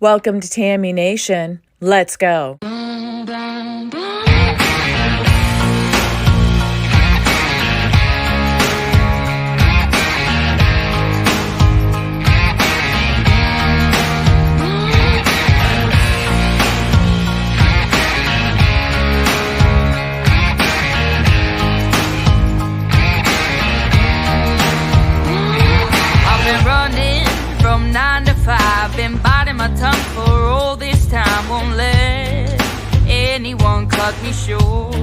Welcome to Tammy Nation. Let's go. I've been running from 9 to 5, been biting my tongue for all this time. Won't let anyone cut me short.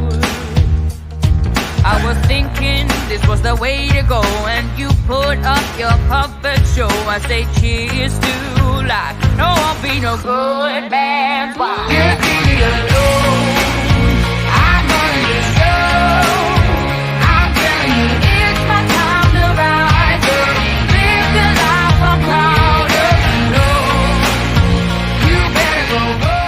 I was thinking this was the way to go, and you put up your puppet show. I say cheers to life. No, I'll be no good man. Why? Just leave me alone. I'm running the show. I'm telling you, it's my time to rise up. Live the life I'm proud of. No, you better go home.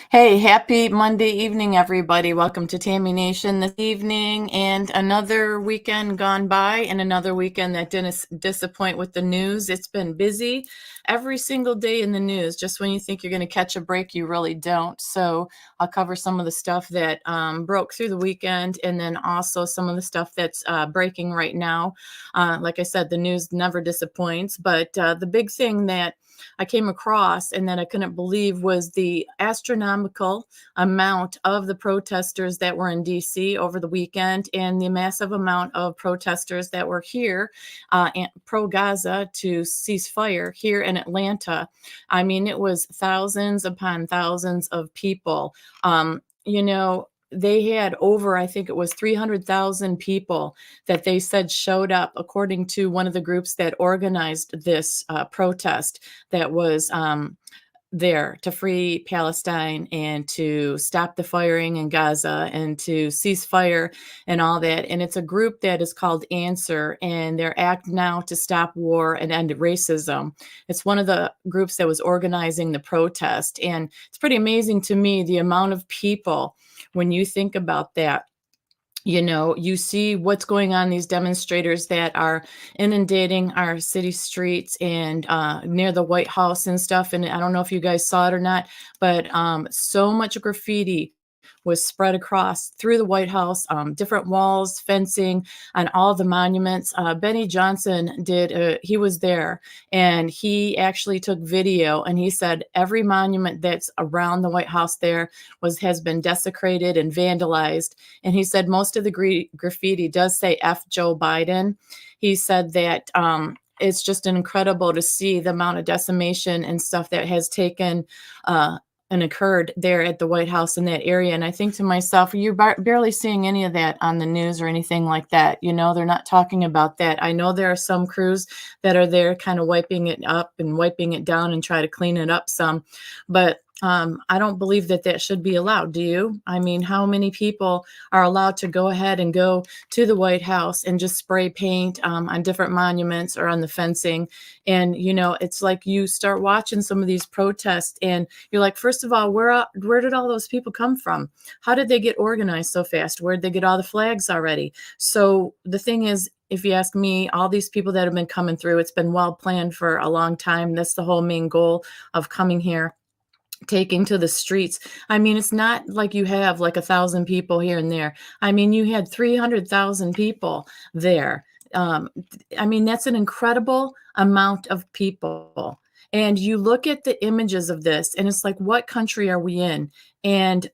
Hey, happy Monday evening, everybody. Welcome to Tammy Nation this evening, and another weekend gone by, and another weekend that didn't disappoint with the news. It's been busy every single day in the news. Just when you think you're going to catch a break, you really don't. So I'll cover some of the stuff that broke through the weekend, and then also some of the stuff that's breaking right now. Like I said, the news never disappoints, but the big thing that I came across and that I couldn't believe was the astronomical amount of the protesters that were in DC over the weekend, and the massive amount of protesters that were here pro Gaza to cease fire here in Atlanta. I mean, it was thousands upon thousands of people. They had over, I think it was 300,000 people that they said showed up, according to one of the groups that organized this protest that was there to free Palestine and to stop the firing in Gaza and to cease fire and all that. And it's a group that is called Answer, and they're Act Now to Stop War and End Racism. It's one of the groups that was organizing the protest. And it's pretty amazing to me the amount of people, when you think about that. You see what's going on, these demonstrators that are inundating our city streets and near the White House and stuff. And I don't know if you guys saw it or not, but so much graffiti was spread across through the White House, different walls, fencing, on all the monuments. Benny Johnson he was there, and he actually took video, and he said every monument that's around the White House there has been desecrated and vandalized. And he said most of the graffiti does say F Joe Biden. He said that it's just incredible to see the amount of decimation and stuff that has taken and occurred there at the White House in that area. And I think to myself, you're barely seeing any of that on the news or anything like that. They're not talking about that. I know there are some crews that are there kind of wiping it up and wiping it down and try to clean it up some. But I don't believe that should be allowed. Do you? I mean, how many people are allowed to go ahead and go to the White House and just spray paint on different monuments or on the fencing? And, it's like you start watching some of these protests and you're like, first of all, where did all those people come from? How did they get organized so fast? Where did they get all the flags already? So the thing is, if you ask me, all these people that have been coming through, it's been well planned for a long time. That's the whole main goal of coming here, taking to the streets. I mean, it's not like you have like 1,000 people here and there. I mean, you had 300,000 people there. I mean, that's an incredible amount of people. And you look at the images of this, and it's like, what country are we in? And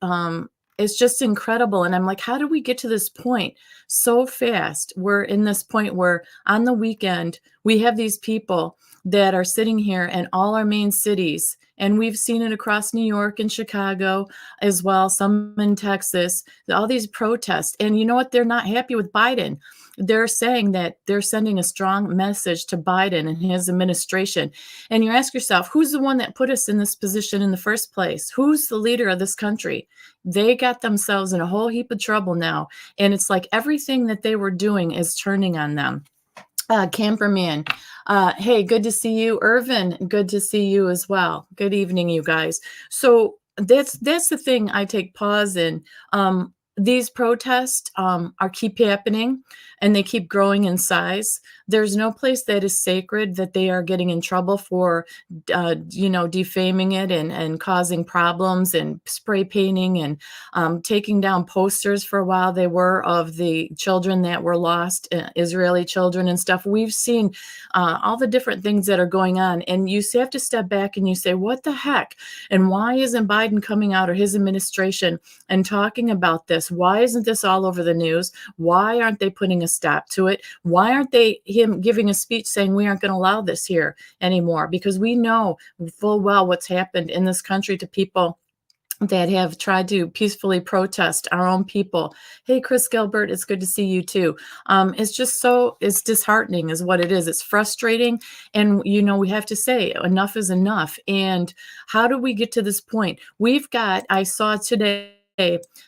it's just incredible. And I'm like, how did we get to this point so fast? We're in this point where on the weekend, we have these people that are sitting here in all our main cities. And we've seen it across New York and Chicago as well, some in Texas, all these protests. And you know what? They're not happy with Biden. They're saying that they're sending a strong message to Biden and his administration. And you ask yourself, who's the one that put us in this position in the first place? Who's the leader of this country? They got themselves in a whole heap of trouble now. And it's like everything that they were doing is turning on them. Camperman, hey, good to see you. Irvin, good to see you as well. Good evening, you guys. So that's the thing I take pause in. These protests keep happening, and they keep growing in size. there's no place that is sacred that they are getting in trouble for, defaming it and causing problems and spray painting and taking down posters for a while. They were of the children that were lost, Israeli children and stuff. We've seen all the different things that are going on. And you have to step back and you say, what the heck? And why isn't Biden coming out, or his administration, and talking about this? Why isn't this all over the news? Why aren't they putting a stop to it? Why aren't they him giving a speech saying we aren't going to allow this here anymore? Because we know full well what's happened in this country to people that have tried to peacefully protest, our own people. Hey, Chris Gilbert, it's good to see you too. It's disheartening is what it is. It's frustrating. And, we have to say enough is enough. And how do we get to this point? I saw today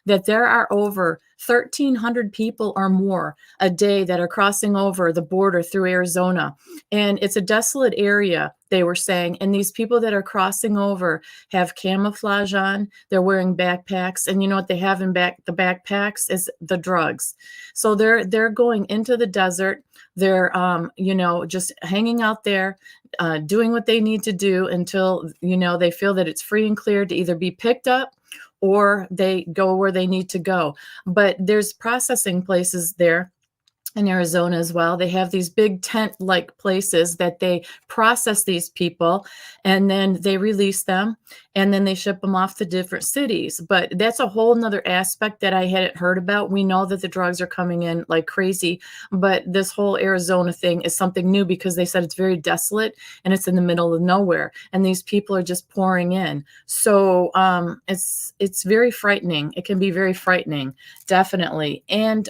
that there are over 1,300 people or more a day that are crossing over the border through Arizona. And it's a desolate area, they were saying. And these people that are crossing over have camouflage on. They're wearing backpacks. And you know what they have in the backpacks is the drugs. So they're going into the desert. They're, just hanging out there, doing what they need to do until, they feel that it's free and clear to either be picked up or they go where they need to go. But there's processing places there in Arizona as well. They have these big tent-like places that they process these people, and then they release them, and then they ship them off to different cities. But that's a whole nother aspect that I hadn't heard about. We know that the drugs are coming in like crazy, but this whole Arizona thing is something new because they said it's very desolate and it's in the middle of nowhere, and these people are just pouring in. So it's very frightening. It can be very frightening, definitely. And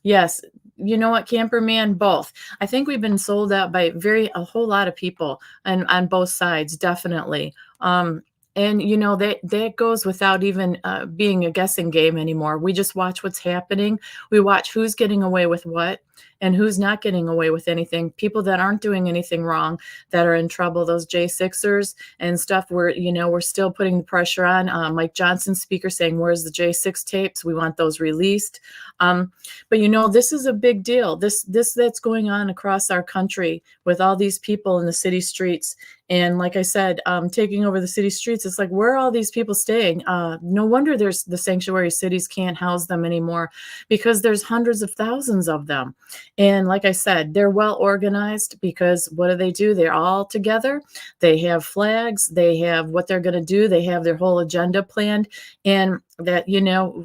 yes, you know what, Camper Man, both. I think we've been sold out by a whole lot of people and on both sides, definitely. And that goes without even being a guessing game anymore. We just watch what's happening. We watch who's getting away with what and who's not getting away with anything. People that aren't doing anything wrong that are in trouble, those J6ers and stuff, we're still putting the pressure on. Mike Johnson, speaker, saying, where's the J6 tapes? We want those released. But this is a big deal. This that's going on across our country with all these people in the city streets. And like I said, taking over the city streets, it's like, where are all these people staying? No wonder there's the sanctuary cities can't house them anymore, because there's hundreds of thousands of them. And like I said, they're well organized, because what do? They're all together. They have flags. They have what they're going to do. They have their whole agenda planned. And that,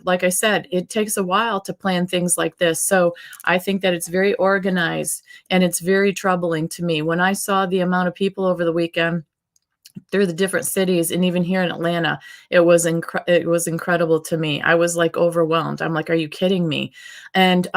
like I said, it takes a while to plan things like this. So I think that it's very organized, and it's very troubling to me. When I saw the amount of people over the weekend through the different cities, and even here in Atlanta, it was incredible to me. I was like overwhelmed. I'm like, are you kidding me? And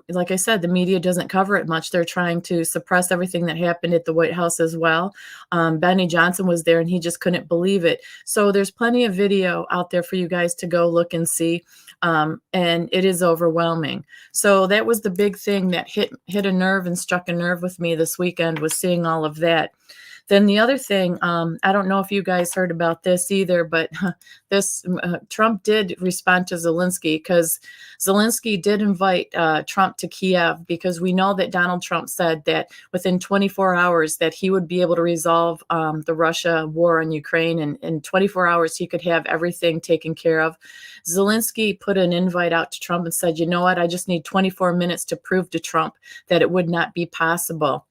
like I said, the media doesn't cover it much. They're trying to suppress everything that happened at the White House as well. Benny Johnson was there, and he just couldn't believe it. So there's plenty of video out there for you guys to go look and see. And it is overwhelming. So that was the big thing that hit a nerve and struck a nerve with me this weekend, was seeing all of that. Then the other thing, I don't know if you guys heard about this either, but Trump did respond to Zelensky, because Zelensky did invite Trump to Kiev, because we know that Donald Trump said that within 24 hours that he would be able to resolve the Russia war on Ukraine, and in 24 hours he could have everything taken care of. Zelensky put an invite out to Trump and said, you know what, I just need 24 minutes to prove to Trump that it would not be possible.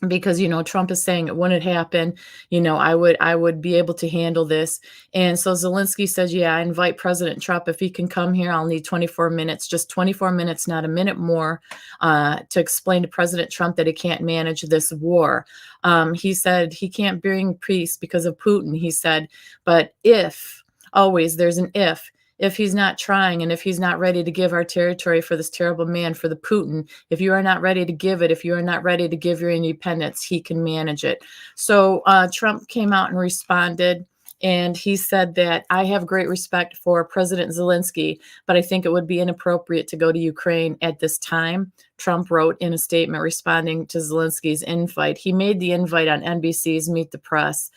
Because, Trump is saying it wouldn't happen. I would be able to handle this. And so Zelensky says, yeah, I invite President Trump. If he can come here, I'll need 24 minutes, just 24 minutes, not a minute more, to explain to President Trump that he can't manage this war. He said he can't bring peace because of Putin, he said. But always there's an if he's not trying, and if he's not ready to give our territory for this terrible man, for the Putin, if you are not ready to give it, if you are not ready to give your independence, he can manage it. So Trump came out and responded, and he said that I have great respect for President Zelensky, but I think it would be inappropriate to go to Ukraine at this time. Trump wrote in a statement responding to Zelensky's invite. He made the invite on NBC's Meet the Press.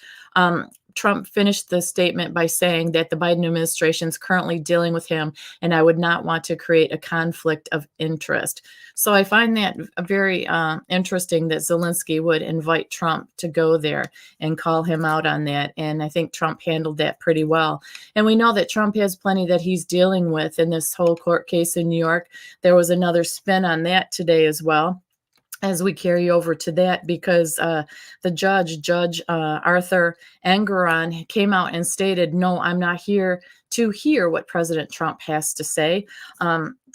Trump finished the statement by saying that the Biden administration is currently dealing with him, and I would not want to create a conflict of interest. So I find that very interesting that Zelensky would invite Trump to go there and call him out on that. And I think Trump handled that pretty well. And we know that Trump has plenty that he's dealing with in this whole court case in New York. There was another spin on that today as well, as we carry over to that, because the Judge Arthur Engoron, came out and stated, no, I'm not here to hear what President Trump has to say.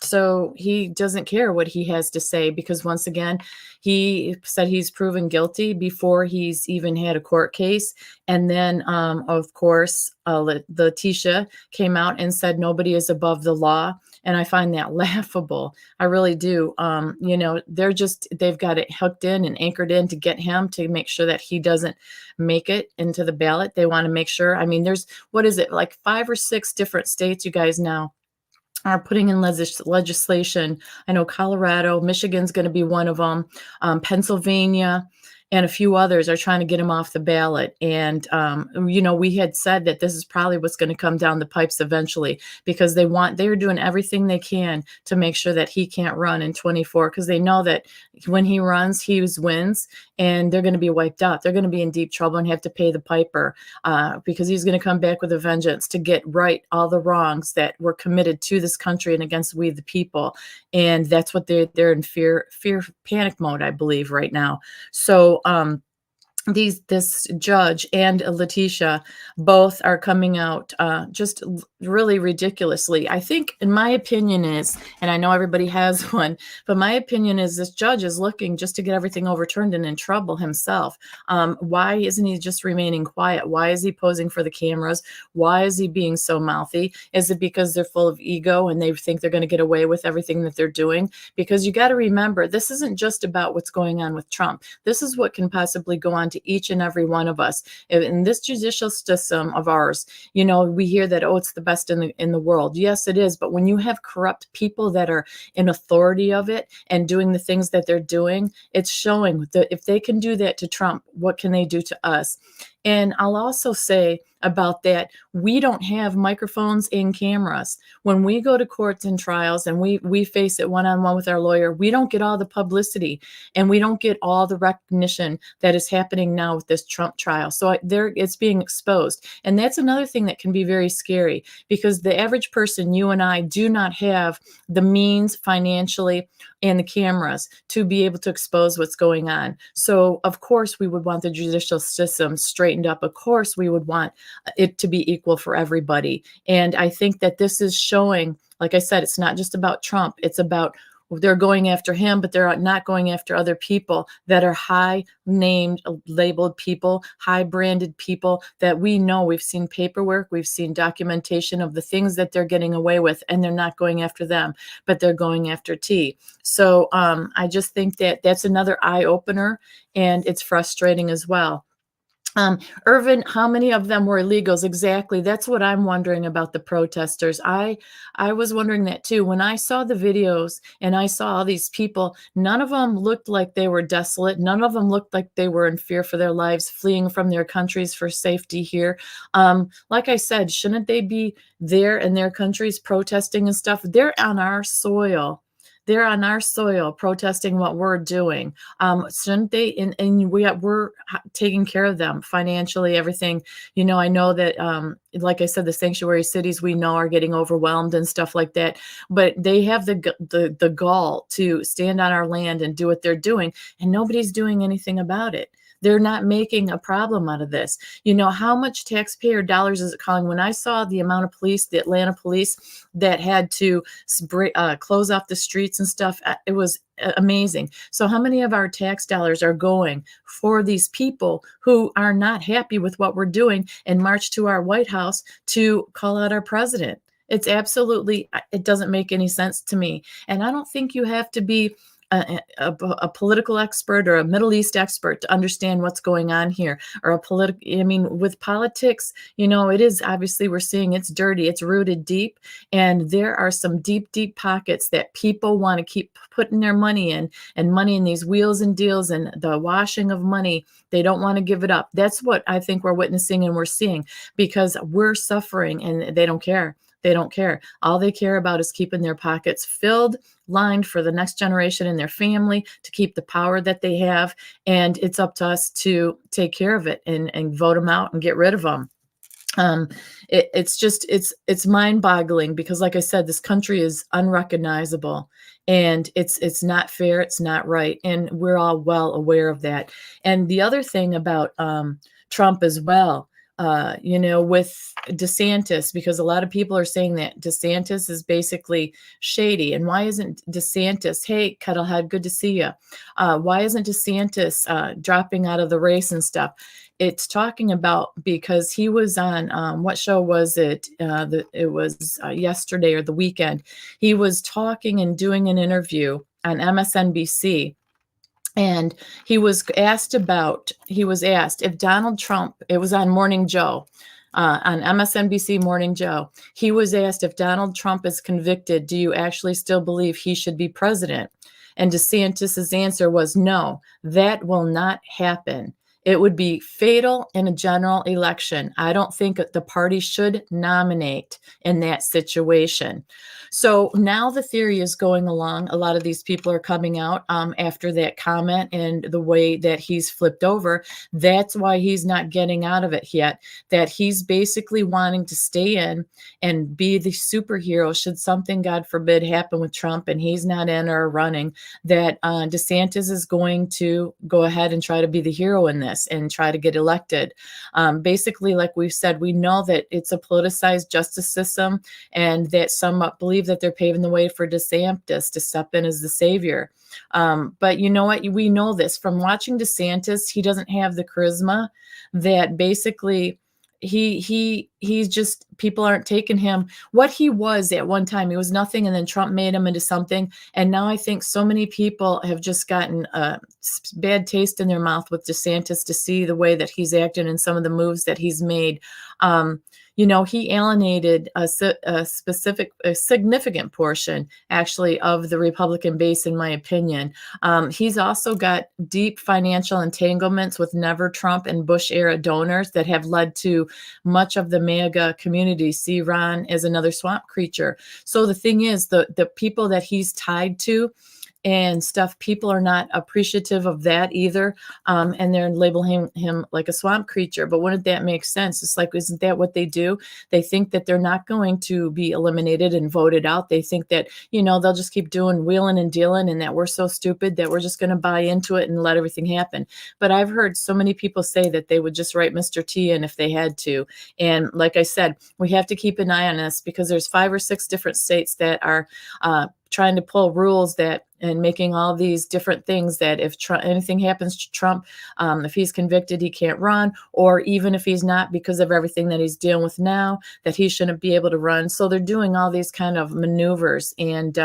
So he doesn't care what he has to say, because once again, he said he's proven guilty before he's even had a court case. And then, of course, Letitia came out and said nobody is above the law. And I find that laughable. I really do. They've got it hooked in and anchored in to get him, to make sure that he doesn't make it into the ballot. They want to make sure. I mean, there's, what is it, like 5 or 6 different states, you guys now, are putting in legislation. I know Colorado, Michigan's going to be one of them, Pennsylvania, and a few others are trying to get him off the ballot. And, we had said that this is probably what's going to come down the pipes eventually, because they're doing everything they can to make sure that he can't run in 24, because they know that when he runs, he wins, and they're going to be wiped out. They're going to be in deep trouble and have to pay the piper, because he's going to come back with a vengeance to get right all the wrongs that were committed to this country and against we the people. And that's what they're in fear, panic mode, I believe, right now. So this judge and Letitia both are coming out just really ridiculously. I think, in my opinion is, and I know everybody has one, but my opinion is this judge is looking just to get everything overturned and in trouble himself. Why isn't he just remaining quiet? Why is he posing for the cameras? Why is he being so mouthy? Is it because they're full of ego and they think they're going to get away with everything that they're doing? Because you got to remember, this isn't just about what's going on with Trump. This is what can possibly go on to each and every one of us in this judicial system of ours. We hear that, oh, it's the best in the world. Yes, it is. But when you have corrupt people that are in authority of it and doing the things that they're doing, it's showing that if they can do that to Trump, what can they do to us? And I'll also say about that, we don't have microphones and cameras. When we go to courts and trials and we face it one-on-one with our lawyer, we don't get all the publicity and we don't get all the recognition that is happening now with this Trump trial. So it's being exposed. And that's another thing that can be very scary, because the average person, you and I, do not have the means financially and the cameras to be able to expose what's going on. So of course we would want the judicial system straightened up. Of course we would want it to be equal for everybody. And I think that this is showing, like I said, it's not just about Trump. It's about, they're going after him, but they're not going after other people that are high named, labeled people, high branded people that we know. We've seen paperwork, we've seen documentation of the things that they're getting away with, and they're not going after them, but they're going after T. So I just think that that's another eye opener, and it's frustrating as well. Irvin, how many of them were illegals? Exactly. That's what I'm wondering about the protesters. I was wondering that too. When I saw the videos and I saw all these people, none of them looked like they were desolate. None of them looked like they were in fear for their lives, fleeing from their countries for safety here. Like I said, shouldn't they be there in their countries protesting and stuff? They're on our soil. They're on our soil protesting what we're doing. Shouldn't they? And we're taking care of them financially, everything. I know that, like I said, the sanctuary cities we know are getting overwhelmed and stuff like that. But they have the gall to stand on our land and do what they're doing, and nobody's doing anything about it. They're not making a problem out of this. How much taxpayer dollars is it calling? When I saw the amount of police, the Atlanta police that had to close off the streets and stuff, it was amazing. So how many of our tax dollars are going for these people who are not happy with what we're doing and march to our White House to call out our president? It's absolutely, it doesn't make any sense to me. And I don't think you have to be a political expert or a Middle East expert to understand what's going on here, or I mean, with politics, it is obviously, we're seeing it's dirty, it's rooted deep, and there are some deep, deep pockets that people want to keep putting their money in, and money in these wheels and deals and the washing of money. They don't want to give it up. That's what I think we're witnessing and we're seeing, because we're suffering and they don't care. They don't care. All they care about is keeping their pockets filled, lined for the next generation and their family, to keep the power that they have. And it's up to us to take care of it and vote them out and get rid of them. It's mind-boggling, because like I said, this country is unrecognizable, and it's not fair, it's not right, and we're all well aware of that. And the other thing about Trump as well, with DeSantis, because a lot of people are saying that DeSantis is basically shady. And why isn't DeSantis, hey, Cuddlehead, good to see you. Why isn't DeSantis dropping out of the race and stuff? It's talking about, because he was on, what show was it? It was yesterday or the weekend. He was talking and doing an interview on MSNBC. And he was asked if Donald Trump, it was on Morning Joe, on MSNBC Morning Joe. He was asked, if Donald Trump is convicted, do you actually still believe he should be president? And DeSantis's answer was, no, that will not happen. It would be fatal in a general election. I don't think the party should nominate in that situation. So now the theory is going along. A lot of these people are coming out after that comment and the way that he's flipped over. That's why he's not getting out of it yet, that he's basically wanting to stay in and be the superhero should something, God forbid, happen with Trump and he's not in or running, that DeSantis is going to go ahead and try to be the hero in this and try to get elected. Basically, like we've said, we know that it's a politicized justice system, and that some believe that they're paving the way for DeSantis to step in as the savior. But you know what? We know this from watching DeSantis. He doesn't have the charisma that basically he's just, people aren't taking him what he was at one time. He was nothing, and then Trump made him into something. And now I think so many people have just gotten a bad taste in their mouth with DeSantis to see the way that he's acted and some of the moves that he's made. He alienated a significant portion, actually, of the Republican base, in my opinion. He's also got deep financial entanglements with Never Trump and Bush era donors that have led to much of the MAGA community see Ron as another swamp creature. So the thing is, the people that he's tied to and stuff, people are not appreciative of that either. And they're labeling him like a swamp creature. But wouldn't that make sense? It's like, isn't that what they do? They think that they're not going to be eliminated and voted out. They think that, they'll just keep doing wheeling and dealing, and that we're so stupid that we're just going to buy into it and let everything happen. But I've heard so many people say that they would just write Mr. T in if they had to. And like I said, we have to keep an eye on this, because there's 5 or 6 different states that are trying to pull rules and making all these different things that if anything happens to Trump, if he's convicted, he can't run, or even if he's not, because of everything that he's dealing with now, that he shouldn't be able to run. So they're doing all these kind of maneuvers, and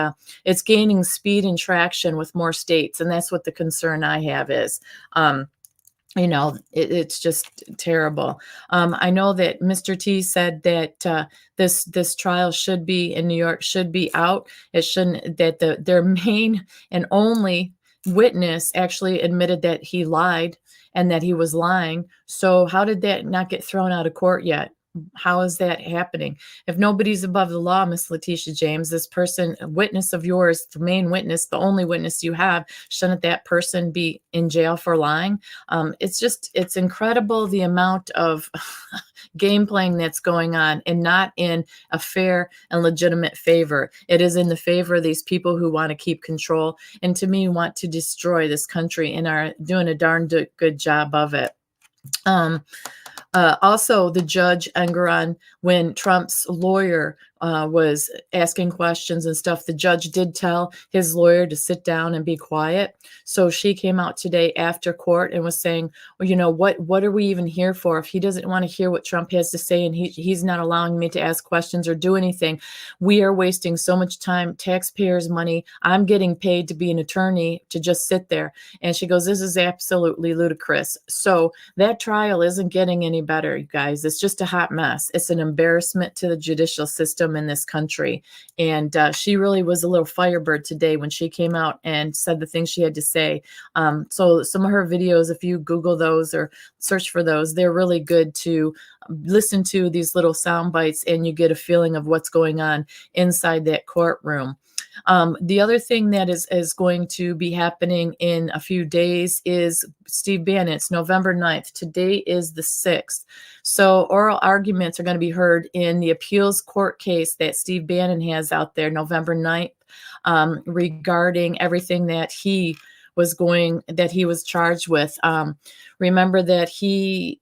it's gaining speed and traction with more states. And that's what the concern I have is. It's just terrible. I know that Mr. T said that this trial should be in New York, should be out. It shouldn't, that their main and only witness actually admitted that he lied and that he was lying. So how did that not get thrown out of court yet? How is that happening? If nobody's above the law, Miss Letitia James, this person, a witness of yours, the main witness, the only witness you have, shouldn't that person be in jail for lying? It's incredible the amount of game playing that's going on, and not in a fair and legitimate favor. It is in the favor of these people who want to keep control, and to me, want to destroy this country, and are doing a darn good job of it. Also, the judge Engoron, when Trump's lawyer was asking questions and stuff. The judge did tell his lawyer to sit down and be quiet. So she came out today after court and was saying, well, you know, what are we even here for if he doesn't want to hear what Trump has to say and he's not allowing me to ask questions or do anything? We are wasting so much time, taxpayers' money. I'm getting paid to be an attorney to just sit there. And she goes, this is absolutely ludicrous. So that trial isn't getting any better, you guys. It's just a hot mess. It's an embarrassment to the judicial system in this country. And she really was a little firebird today when she came out and said the things she had to say. So some of her videos, if you Google those or search for those, they're really good to listen to, these little sound bites, and you get a feeling of what's going on inside that courtroom. The other thing that is going to be happening in a few days is Steve Bannon. It's November 9th. Today is the 6th. So oral arguments are going to be heard in the appeals court case that Steve Bannon has out there November 9th, regarding everything that he was charged with. Remember that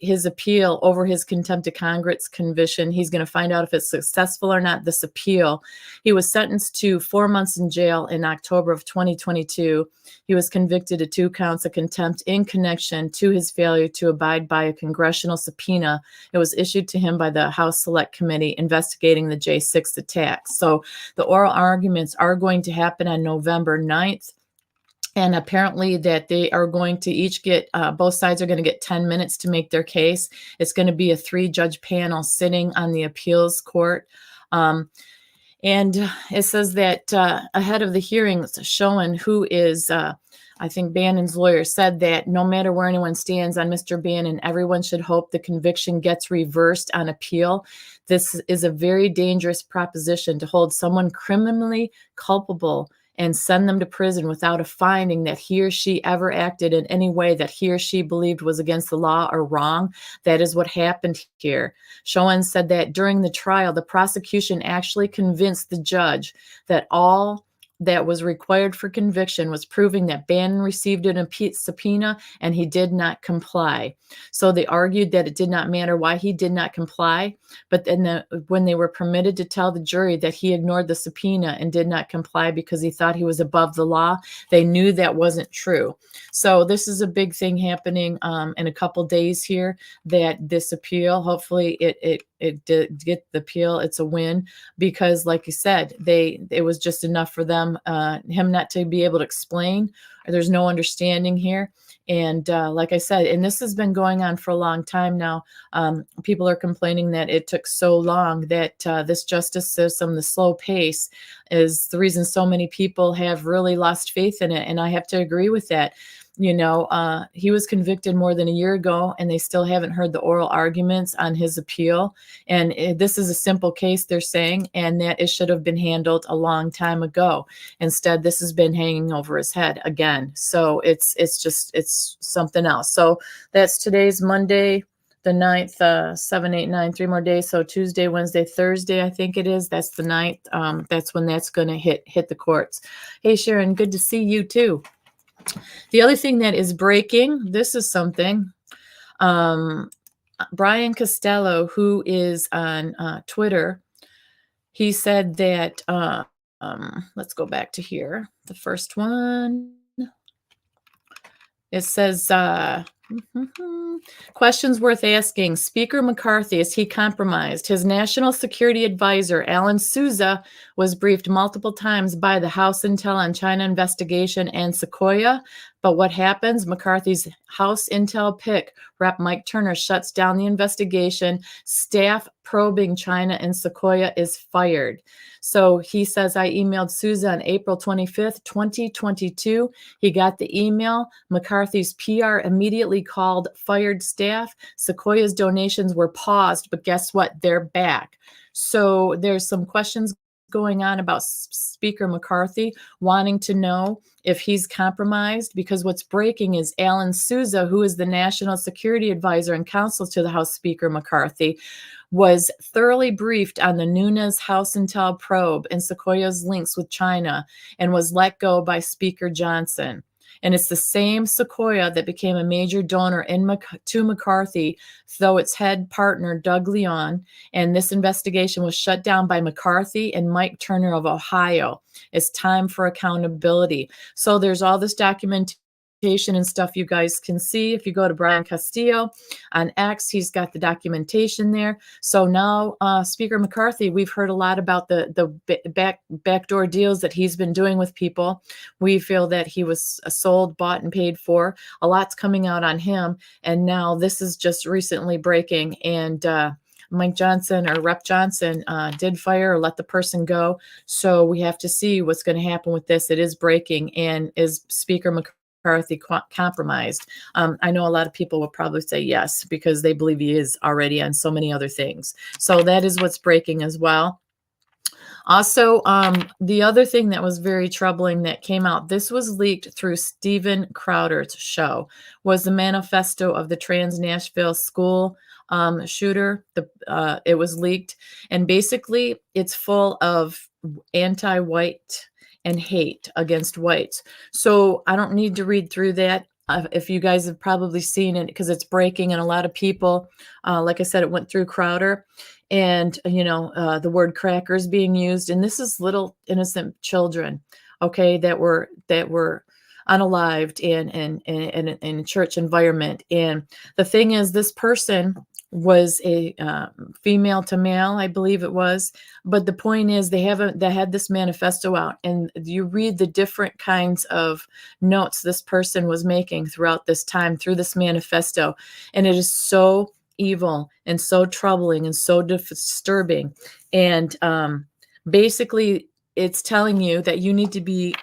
his appeal over his contempt of Congress conviction, he's going to find out if it's successful or not, this appeal. He was sentenced to 4 months in jail in October of 2022. He was convicted of 2 counts of contempt in connection to his failure to abide by a congressional subpoena. It was issued to him by the House Select Committee investigating the J6 attacks. So the oral arguments are going to happen on November 9th. And apparently that they are going to each get, both sides are going to get 10 minutes to make their case. It's going to be a 3-judge panel sitting on the appeals court. And it says that ahead of the hearings, Schoen, who is, I think Bannon's lawyer, said that no matter where anyone stands on Mr. Bannon, everyone should hope the conviction gets reversed on appeal. This is a very dangerous proposition to hold someone criminally culpable and send them to prison without a finding that he or she ever acted in any way that he or she believed was against the law or wrong. That is what happened here. Schoen said that during the trial, the prosecution actually convinced the judge that all that was required for conviction was proving that Bannon received an subpoena and he did not comply. So they argued that it did not matter why he did not comply, but then when they were permitted to tell the jury that he ignored the subpoena and did not comply because he thought he was above the law, they knew that wasn't true. So this is a big thing happening in a couple days here, that this appeal, hopefully it did get the appeal. It's a win because, like you said, it was just enough for them, him not to be able to explain. There's no understanding here. And like I said, and this has been going on for a long time now. People are complaining that it took so long, that this justice system, the slow pace, is the reason so many people have really lost faith in it. And I have to agree with that. You know, he was convicted more than a year ago, and they still haven't heard the oral arguments on his appeal. And this is a simple case, they're saying, and that it should have been handled a long time ago. Instead, this has been hanging over his head again. So it's something else. So that's today's Monday, the 9th, 7, 8, 9, 3 more days. So Tuesday, Wednesday, Thursday, I think it is. That's the 9th. That's when that's going to hit the courts. Hey, Sharon, good to see you too. The other thing that is breaking, this is something. Brian Costello, who is on Twitter, he said that, let's go back to here. The first one. It says, questions worth asking. Speaker McCarthy, is he compromised? His national security advisor, Alan Souza, was briefed multiple times by the House Intel on China investigation and Sequoia. But what happens? McCarthy's House Intel pick, Rep. Mike Turner, shuts down the investigation. Staff probing China and Sequoia is fired. So he says, I emailed Souza on April 25th, 2022. He got the email. McCarthy's PR immediately called fired staff. Sequoia's donations were paused, but guess what? They're back. So there's some questions going on about Speaker McCarthy wanting to know if he's compromised, because what's breaking is Alan Souza, who is the national security advisor and counsel to the House Speaker McCarthy, was thoroughly briefed on the Nunes House Intel probe and Sequoia's links with China and was let go by Speaker Johnson. And it's the same Sequoia that became a major donor to McCarthy, though its head partner, Doug Leon. And this investigation was shut down by McCarthy and Mike Turner of Ohio. It's time for accountability. So there's all this documentation and stuff you guys can see. If you go to Brian Castillo on X, he's got the documentation there. So now Speaker McCarthy, we've heard a lot about the backdoor deals that he's been doing with people. We feel that he was sold, bought, and paid for. A lot's coming out on him. And now this is just recently breaking. And Mike Johnson or Rep Johnson did fire or let the person go. So we have to see what's going to happen with this. It is breaking. And is Speaker McCarthy compromised? I know a lot of people will probably say yes, because they believe he is already on so many other things. So that is what's breaking as well. Also, the other thing that was very troubling that came out, this was leaked through Steven Crowder's show, was the manifesto of the Trans Nashville school shooter. It was leaked, and basically it's full of anti-white and hate against whites. So I don't need to read through that. If you guys have probably seen it, because it's breaking, and a lot of people, like I said, it went through Crowder, and the word crackers being used, and this is little innocent children, okay, that were unalived in a church environment. And the thing is, this person was a female to male, I believe it was. But the point is, they had this manifesto out, and you read the different kinds of notes this person was making throughout this time through this manifesto. And it is so evil and so troubling and so disturbing. And basically, it's telling you that you need to be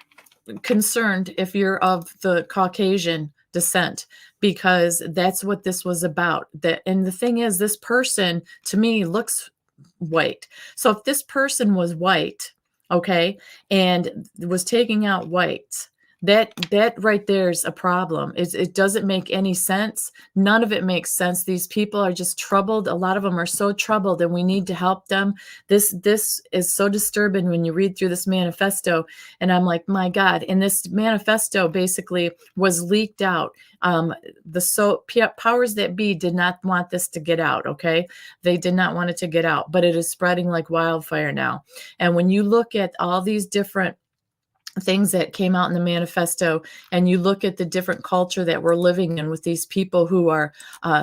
concerned if you're of the Caucasian descent, because that's what this was about. And the thing is, this person to me looks white. So if this person was white, okay, and was taking out whites, that right there is a problem. It doesn't make any sense. None of it makes sense. These people are just troubled. A lot of them are so troubled, and we need to help them. This is so disturbing when you read through this manifesto, and I'm like, my God. And this manifesto basically was leaked out. The powers that be did not want this to get out, okay? They did not want it to get out, but it is spreading like wildfire now. And when you look at all these different things that came out in the manifesto, and you look at the different culture that we're living in with these people who are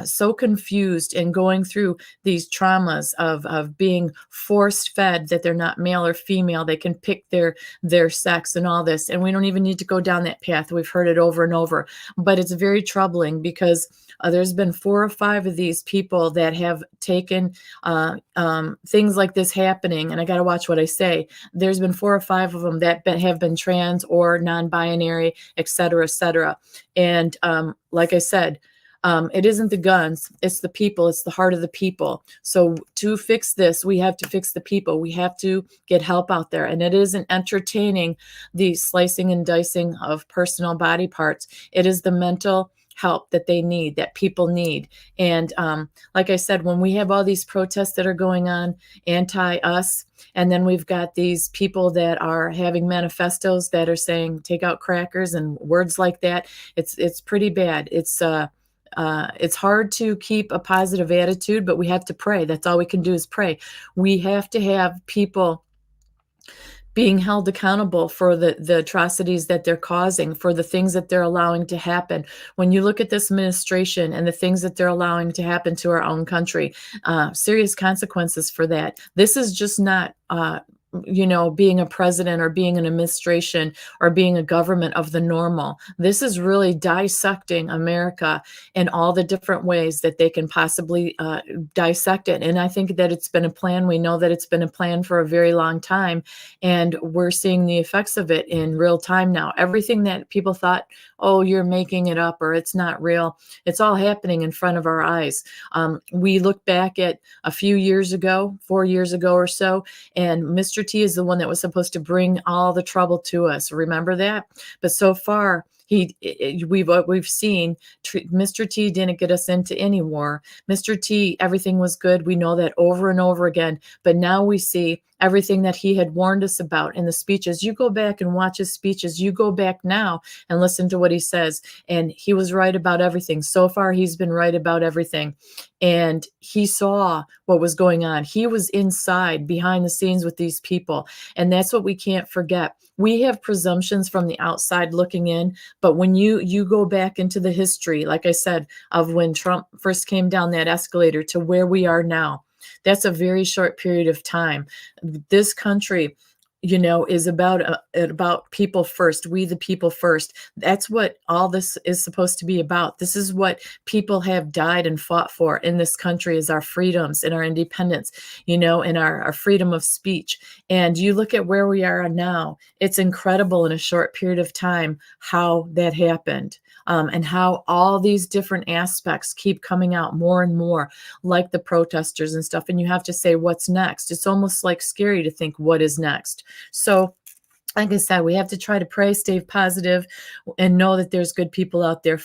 so confused and going through these traumas of being forced fed that they're not male or female, they can pick their sex and all this. And we don't even need to go down that path. We've heard it over and over, but it's very troubling, because there's been 4 or 5 of these people that have taken things like this happening. And I got to watch what I say. There's been 4 or 5 of them that have been trans or non-binary, et cetera, et cetera. And like I said, it isn't the guns, it's the people, it's the heart of the people. So to fix this, we have to fix the people. We have to get help out there. And it isn't entertaining the slicing and dicing of personal body parts. It is the mental help that they need, that people need. And like I said, when we have all these protests that are going on anti-us, and then we've got these people that are having manifestos that are saying take out crackers and words like that, it's pretty bad. It's hard to keep a positive attitude, but we have to pray. That's all we can do is pray. We have to have people being held accountable for the atrocities that they're causing, for the things that they're allowing to happen. When you look at this administration and the things that they're allowing to happen to our own country, serious consequences for that. This is just not being a president or being an administration or being a government of the normal. This is really dissecting America in all the different ways that they can possibly dissect it. And I think that it's been a plan. We know that it's been a plan for a very long time, and we're seeing the effects of it in real time now. Everything that people thought, oh, you're making it up or it's not real, it's all happening in front of our eyes. We look back at a few years ago, 4 years ago or so, and Mr. T is the one that was supposed to bring all the trouble to us. Remember that? But so far, We've seen Mr. T didn't get us into any war. Mr. T, everything was good. We know that over and over again. But now we see everything that he had warned us about in the speeches. You go back and watch his speeches. You go back now and listen to what he says. And he was right about everything. So far, he's been right about everything. And he saw what was going on. He was inside, behind the scenes with these people. And that's what we can't forget. We have presumptions from the outside looking in, but when you go back into the history, like I said, of when Trump first came down that escalator to where we are now, that's a very short period of time. This country, is about people first. We the people first. That's what all this is supposed to be about. This is what people have died and fought for in this country, is our freedoms and our independence, and our freedom of speech. And you look at where we are now, it's incredible in a short period of time how that happened. And how all these different aspects keep coming out more and more, like the protesters and stuff. And you have to say, what's next? It's almost like scary to think what is next. So, like I said, we have to try to pray, stay positive, and know that there's good people out there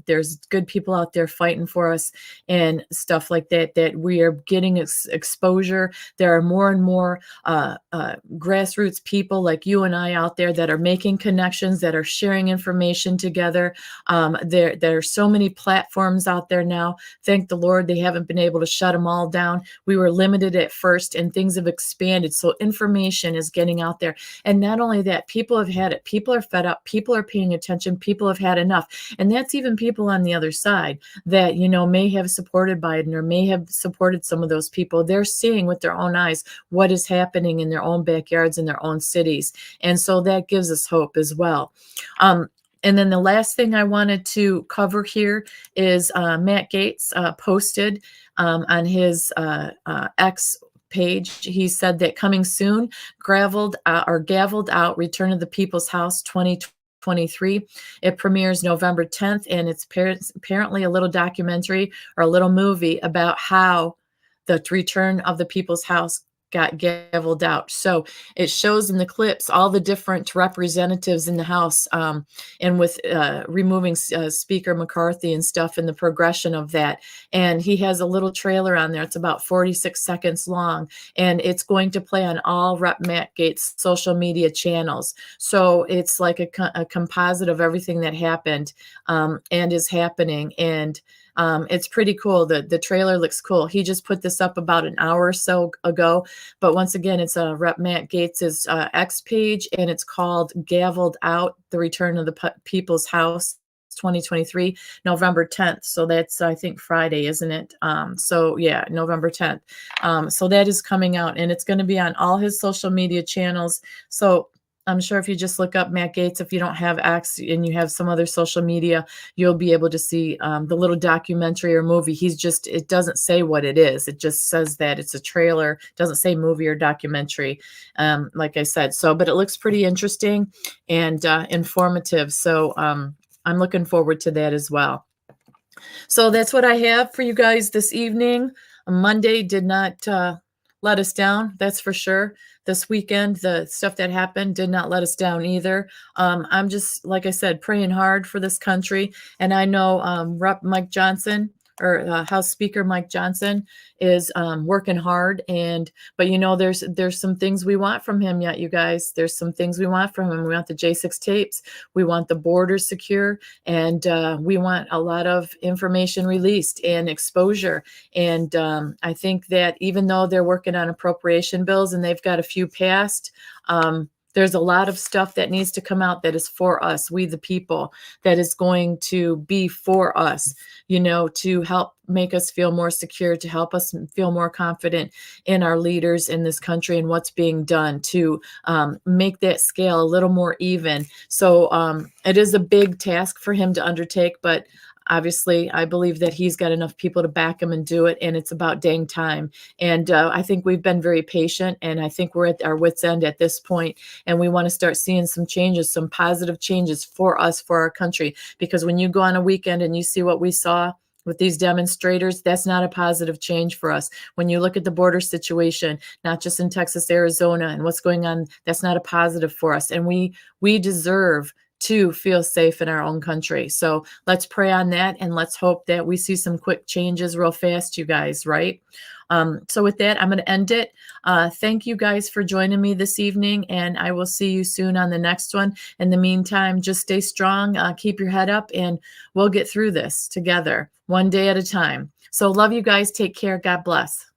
there's good people out there fighting for us and stuff like that, that we are getting exposure. There are more and more grassroots people like you and I out there that are making connections, that are sharing information together. There are so many platforms out there now. Thank the Lord they haven't been able to shut them all down. We were limited at first, and things have expanded. So information is getting out there. And not only that, people have had it. People are fed up. People are paying attention. People have had enough. And that's even people on the other side that, may have supported Biden or may have supported some of those people. They're seeing with their own eyes what is happening in their own backyards, in their own cities. And so that gives us hope as well. And then the last thing I wanted to cover here is Matt Gaetz posted on his X page. He said that coming soon, gavelled out Return of the People's House 2023. It premieres November 10th, and it's apparently a little documentary or a little movie about how the Return of the People's House got gavelled out. So it shows in the clips all the different representatives in the House, and with removing Speaker McCarthy and stuff, and the progression of that. And he has a little trailer on there. It's about 46 seconds long, and it's going to play on all Rep. Matt Gaetz' social media channels. So it's like a composite of everything that happened and is happening. And it's pretty cool. The trailer looks cool. He just put this up about an hour or so ago. But once again, it's Rep. Matt Gaetz' X page, and it's called Gavelled Out, The Return of the People's House 2023, November 10th. So that's, I think, Friday, isn't it? So yeah, November 10th. So that is coming out, and it's going to be on all his social media channels. So I'm sure if you just look up Matt Gaetz, if you don't have X and you have some other social media, you'll be able to see the little documentary or movie. It doesn't say what it is. It just says that it's a trailer. It doesn't say movie or documentary, like I said. So, but it looks pretty interesting and informative. So I'm looking forward to that as well. So that's what I have for you guys this evening. Monday did not let us down, that's for sure. This weekend, the stuff that happened did not let us down either. I'm just, like I said, praying hard for this country. And I know Rep. Mike Johnson, or House Speaker Mike Johnson, is working hard. But there's some things we want from him yet, you guys. There's some things we want from him. We want the J6 tapes. We want the borders secure, and we want a lot of information released and exposure. And I think that even though they're working on appropriation bills and they've got a few passed, there's a lot of stuff that needs to come out that is for us, we the people, that is going to be for us, to help make us feel more secure, to help us feel more confident in our leaders in this country and what's being done to make that scale a little more even. So it is a big task for him to undertake, but obviously, I believe that he's got enough people to back him and do it, and it's about dang time. And I think we've been very patient, and I think we're at our wits' end at this point, and we want to start seeing some changes, some positive changes for us, for our country. Because when you go on a weekend and you see what we saw with these demonstrators, that's not a positive change for us. When you look at the border situation, not just in Texas, Arizona, and what's going on, that's not a positive for us. And we deserve to feel safe in our own country. So let's pray on that, and let's hope that we see some quick changes real fast, you guys, right? So with that, I'm going to end it. Thank you guys for joining me this evening, and I will see you soon on the next one. In the meantime, just stay strong, keep your head up, and we'll get through this together, one day at a time. So love you guys. Take care. God bless.